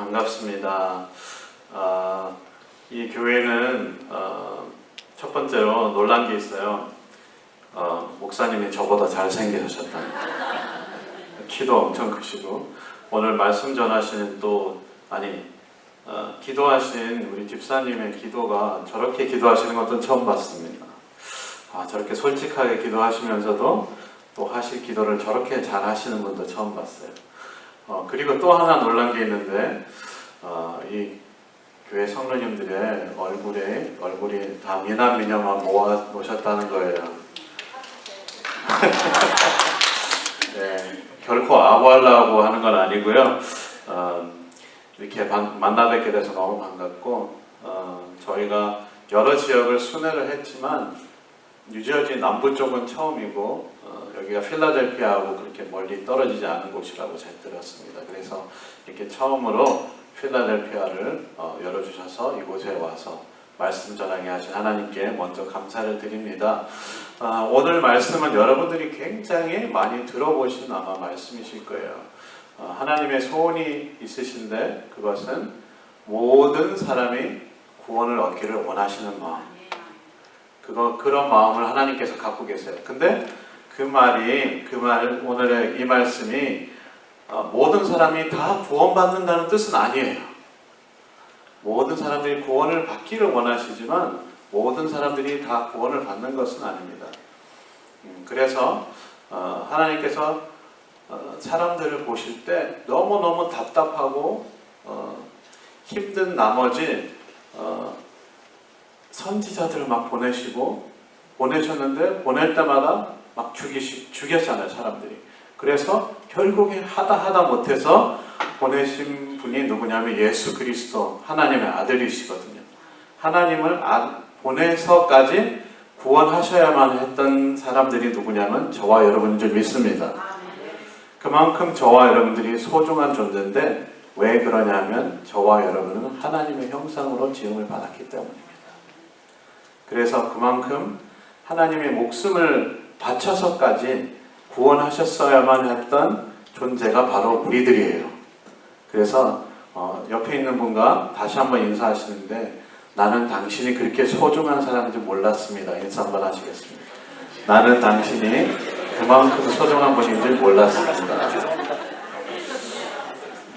반갑습니다. 이 교회는 첫 번째로 놀란 게 있어요. 목사님이 저보다 잘생기셨다는 키도 엄청 크시고 오늘 말씀 전하시는 기도하신 우리 집사님의 기도가 저렇게 기도하시는 것도 처음 봤습니다. 저렇게 솔직하게 기도하시면서도 또 하실 기도를 저렇게 잘 하시는 분도 처음 봤어요. 그리고 또 하나 놀란 게 있는데 이 교회 성도님들의 얼굴이 다 미남 미녀만 모아 놓으셨다는 거예요. 네, 결코 아부하려고 하는 건 아니고요. 이렇게 만나 뵙게 돼서 너무 반갑고 저희가 여러 지역을 순회를 했지만 뉴저지 남부 쪽은 처음이고 여기가 필라델피아하고 그렇게 멀리 떨어지지 않은 곳이라고 잘 들었습니다. 그래서 이렇게 처음으로 필라델피아를 열어주셔서 이곳에 와서 말씀 전하게 하신 하나님께 먼저 감사를 드립니다. 오늘 말씀은 여러분들이 굉장히 많이 들어보신 아마 말씀이실 거예요. 하나님의 소원이 있으신데 그것은 모든 사람이 구원을 얻기를 원하시는 마음. 그런 마음을 하나님께서 갖고 계세요. 근데 오늘의 이 말씀이 모든 사람이 다 구원받는다는 뜻은 아니에요. 모든 사람들이 구원을 받기를 원하시지만 모든 사람들이 다 구원을 받는 것은 아닙니다. 그래서 하나님께서 사람들을 보실 때 너무너무 답답하고 힘든 나머지 선지자들을 막 보내셨는데 보낼 때마다 막 죽였잖아요, 사람들이. 그래서 결국에 하다 못해서 보내신 분이 누구냐면 예수 그리스도, 하나님의 아들이시거든요. 하나님을 보내서까지 구원하셔야만 했던 사람들이 누구냐면 저와 여러분인 줄 믿습니다. 그만큼 저와 여러분들이 소중한 존재인데 왜 그러냐면 저와 여러분은 하나님의 형상으로 지음을 받았기 때문입니다. 그래서 그만큼 하나님의 목숨을 바쳐서까지 구원하셨어야만 했던 존재가 바로 우리들이에요. 그래서 옆에 있는 분과 다시 한번 인사하시는데 나는 당신이 그렇게 소중한 사람인지 몰랐습니다. 인사 한번 하시겠습니다. 나는 당신이 그만큼 소중한 분인 줄 몰랐습니다.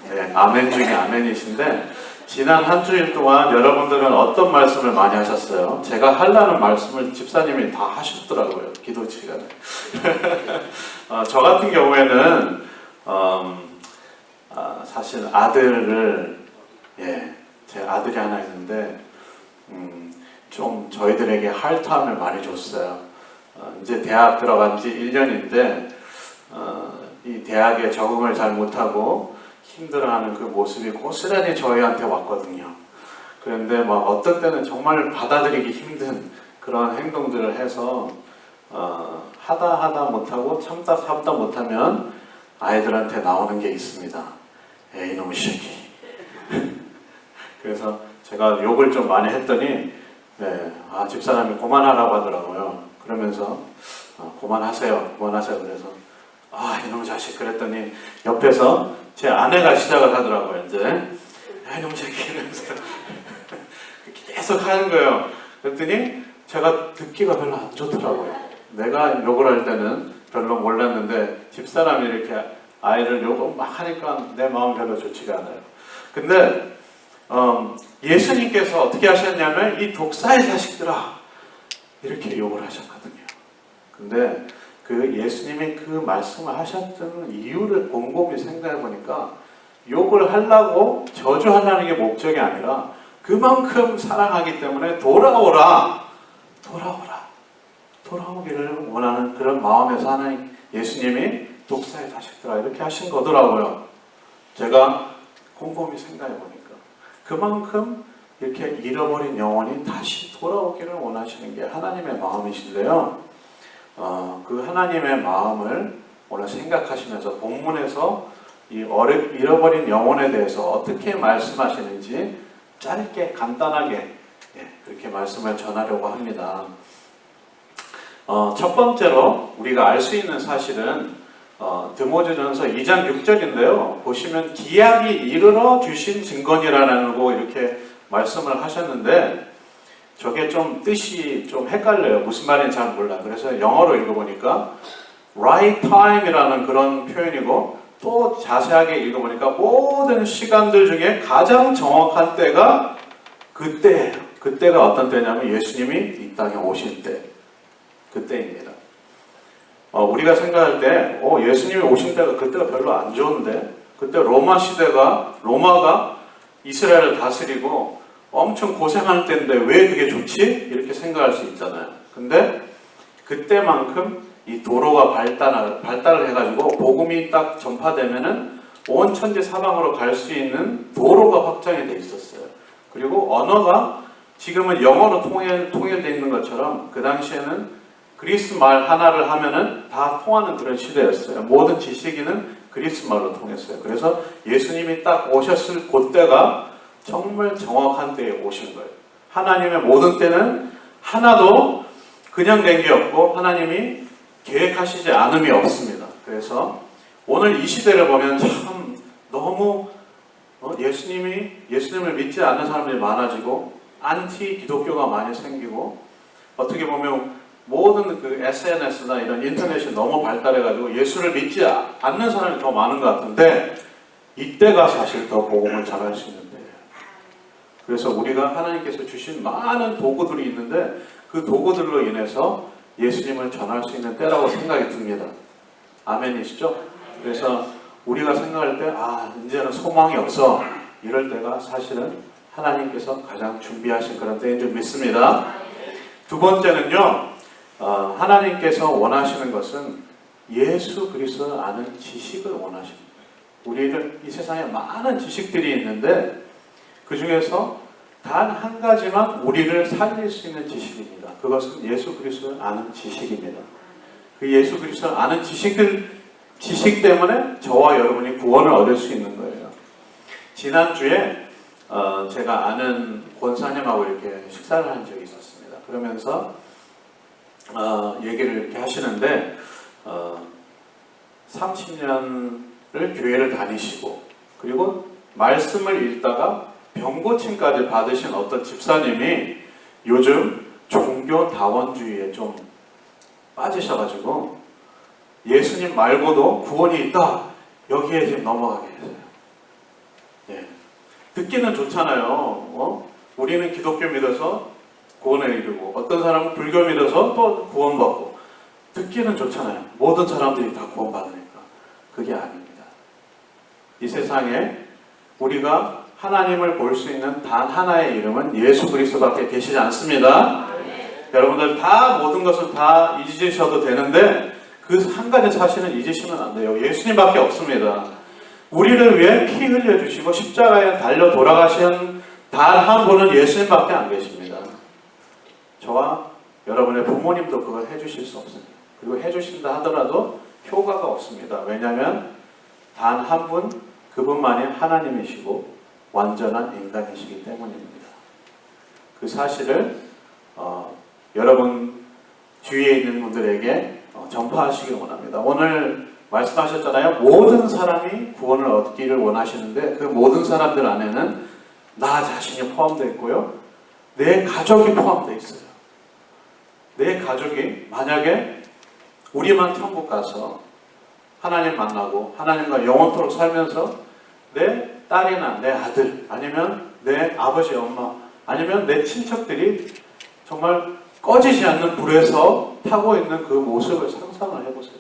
네, 아멘 중에 아멘이신데 지난 한 주일 동안 여러분들은 어떤 말씀을 많이 하셨어요? 제가 하려는 말씀을 집사님이 다 하셨더라고요. 기도 시간에. 저 같은 경우에는 사실 제 아들이 하나 있는데 좀 저희들에게 할타함을 많이 줬어요. 이제 대학 들어간 지 1년인데 이 대학에 적응을 잘 못하고 힘들어하는 그 모습이 고스란히 저희한테 왔거든요. 그런데 어떤 때는 정말 받아들이기 힘든 그런 행동들을 해서 하다 못하고 참다 못하면 아이들한테 나오는 게 있습니다. 에이 이놈의 새끼. 그래서 제가 욕을 좀 많이 했더니 집사람이 그만하라고 하더라고요. 그러면서 그만하세요. 그래서 이놈의 자식 그랬더니 옆에서 제 아내가 시작을 하더라고요. 이제 이놈의 새끼 이러면서 계속 하는 거예요. 그랬더니 제가 듣기가 별로 안 좋더라고요. 내가 욕을 할 때는 별로 몰랐는데 집사람이 이렇게 아이를 욕을 막 하니까 내 마음 별로 좋지가 않아요. 근데 예수님께서 어떻게 하셨냐면 이 독사의 자식들아 이렇게 욕을 하셨거든요. 근데 그 예수님이 그 말씀을 하셨던 이유를 곰곰이 생각해 보니까 욕을 하려고 저주하려는 게 목적이 아니라 그만큼 사랑하기 때문에 돌아오기를 원하는 그런 마음에서 하나님 예수님이 독사의 자식들아 이렇게 하신 거더라고요. 제가 곰곰이 생각해 보니까 그만큼 이렇게 잃어버린 영혼이 다시 돌아오기를 원하시는 게 하나님의 마음이신데요. 그 하나님의 마음을 오늘 생각하시면서 본문에서 이 잃어버린 영혼에 대해서 어떻게 말씀하시는지 짧게 간단하게 그렇게 말씀을 전하려고 합니다. 첫 번째로 우리가 알 수 있는 사실은 드모데전서 2장 6절인데요. 보시면 기약이 이르러 주신 증거니라고 이렇게 말씀을 하셨는데 저게 좀 뜻이 좀 헷갈려요. 무슨 말인지 잘 몰라요. 그래서 영어로 읽어보니까 right time이라는 그런 표현이고 또 자세하게 읽어보니까 모든 시간들 중에 가장 정확한 때가 그때예요. 그때가 어떤 때냐면 예수님이 이 땅에 오신 때 그때입니다. 우리가 생각할 때 예수님이 오신 때가 그때가 별로 안 좋은데 그때 로마가 이스라엘을 다스리고 엄청 고생할 때인데 왜 그게 좋지? 이렇게 생각할 수 있잖아요. 근데 그때만큼 이 도로가 발달을 해가지고 복음이 딱 전파되면은 온 천지 사방으로 갈 수 있는 도로가 확장이 돼 있었어요. 그리고 언어가 지금은 영어로 통일되어 있는 것처럼 그 당시에는 그리스 말 하나를 하면은 다 통하는 그런 시대였어요. 모든 지식인은 그리스 말로 통했어요. 그래서 예수님이 딱 오셨을 그때가 정말 정확한 때에 오신 거예요. 하나님의 모든 때는 하나도 그냥 된 게 없고 하나님이 계획하시지 않음이 없습니다. 그래서 오늘 이 시대를 보면 참 너무 예수님을 믿지 않는 사람들이 많아지고 안티 기독교가 많이 생기고 어떻게 보면 모든 그 SNS나 이런 인터넷이 너무 발달해가지고 예수를 믿지 않는 사람이 더 많은 것 같은데 이때가 사실 더 복음을 전할 수 있는 때예요. 그래서 우리가 하나님께서 주신 많은 도구들이 있는데 그 도구들로 인해서 예수님을 전할 수 있는 때라고 생각이 듭니다. 아멘이시죠? 그래서 우리가 생각할 때 이제는 소망이 없어 이럴 때가 사실은 하나님께서 가장 준비하신 그런 때인 줄 믿습니다. 두 번째는요, 하나님께서 원하시는 것은 예수 그리스도를 아는 지식을 원하십니다. 우리는 이 세상에 많은 지식들이 있는데 그 중에서 단 한 가지만 우리를 살릴 수 있는 지식입니다. 그것은 예수 그리스도를 아는 지식입니다. 그 예수 그리스도를 아는 지식 때문에 저와 여러분이 구원을 얻을 수 있는 거예요. 지난주에 제가 아는 권사님하고 이렇게 식사를 한 적이 있었습니다. 그러면서 얘기를 이렇게 하시는데 30년을 교회를 다니시고 그리고 말씀을 읽다가 병고침까지 받으신 어떤 집사님이 요즘 종교다원주의에 좀 빠지셔가지고 예수님 말고도 구원이 있다 여기에 지금 넘어가게 했어요. 예. 듣기는 좋잖아요. 우리는 기독교 믿어서 구원에 이르고 어떤 사람은 불교 믿어서 또 구원받고 듣기는 좋잖아요. 모든 사람들이 다 구원받으니까. 그게 아닙니다. 이 세상에 우리가 하나님을 볼 수 있는 단 하나의 이름은 예수 그리스도밖에 계시지 않습니다. 여러분들 다 모든 것을 다 잊으셔도 되는데 그 한 가지 사실은 잊으시면 안 돼요. 예수님밖에 없습니다. 우리를 위해 피 흘려주시고 십자가에 달려 돌아가신 단 한 분은 예수님밖에 안 계십니다. 저와 여러분의 부모님도 그걸 해주실 수 없습니다. 그리고 해주신다 하더라도 효과가 없습니다. 왜냐하면 단 한 분, 그분만이 하나님이시고 완전한 인간이시기 때문입니다. 그 사실을 여러분 주위에 있는 분들에게 전파하시길 원합니다. 오늘 말씀하셨잖아요. 모든 사람이 구원을 얻기를 원하시는데 그 모든 사람들 안에는 나 자신이 포함되어 있고요. 내 가족이 포함되어 있어요. 내 가족이 만약에 우리만 천국 가서 하나님 만나고 하나님과 영원토록 살면서 내 딸이나 내 아들 아니면 내 아버지 엄마 아니면 내 친척들이 정말 꺼지지 않는 불에서 타고 있는 그 모습을 상상을 해보세요.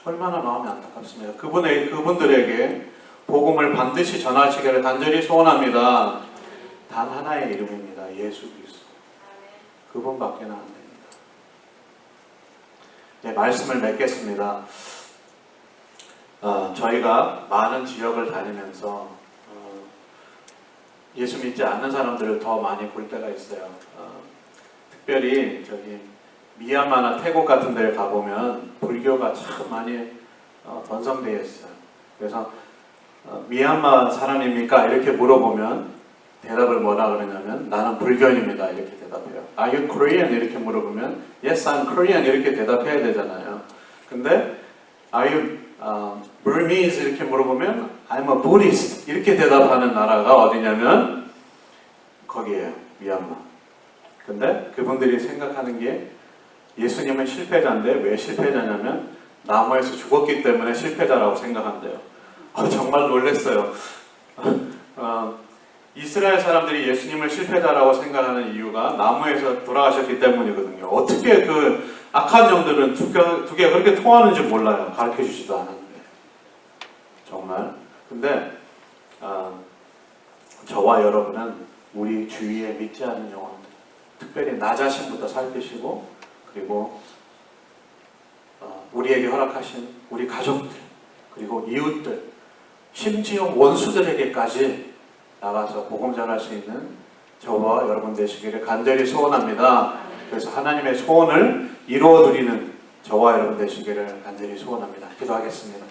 얼마나 마음이 안타깝습니다. 그분들에게 복음을 반드시 전하시기를 간절히 소원합니다. 단 하나의 이름입니다. 예수 그리스도. 그분밖에는 안 됩니다. 네, 말씀을 맺겠습니다. 저희가 많은 지역을 다니면서 예수 믿지 않는 사람들을 더 많이 볼 때가 있어요. 특별히 저기 미얀마나 태국 같은 데를 가보면 불교가 참 많이 번성되어 있어요. 그래서 미얀마 사람입니까? 이렇게 물어보면 대답을 뭐라 그러냐면 나는 불교인입니다. 이렇게 대답해요. Are you Korean? 이렇게 물어보면 Yes, I'm Korean. 이렇게 대답해야 되잖아요. 근데 Are you Burmese? 이렇게 물어보면 I'm a Buddhist 이렇게 대답하는 나라가 어디냐면 거기에요. 미얀마. 근데 그분들이 생각하는 게 예수님은 실패자인데 왜 실패자냐면 나무에서 죽었기 때문에 실패자라고 생각한대요. 정말 놀랐어요. 이스라엘 사람들이 예수님을 실패자라고 생각하는 이유가 나무에서 돌아가셨기 때문이거든요. 어떻게 그 악한 영들은 두 개가 그렇게 통하는지 몰라요. 가르쳐 주지도 않았는데. 정말. 근데 저와 여러분은 우리 주위에 믿지 않는 영혼들, 특별히 나 자신부터 살피시고 그리고 우리에게 허락하신 우리 가족들 그리고 이웃들 심지어 원수들에게까지 나가서 복음 전할 수 있는 저와 여러분 되시기를 간절히 소원합니다. 그래서 하나님의 소원을 이루어드리는 저와 여러분 되시기를 간절히 소원합니다. 기도하겠습니다.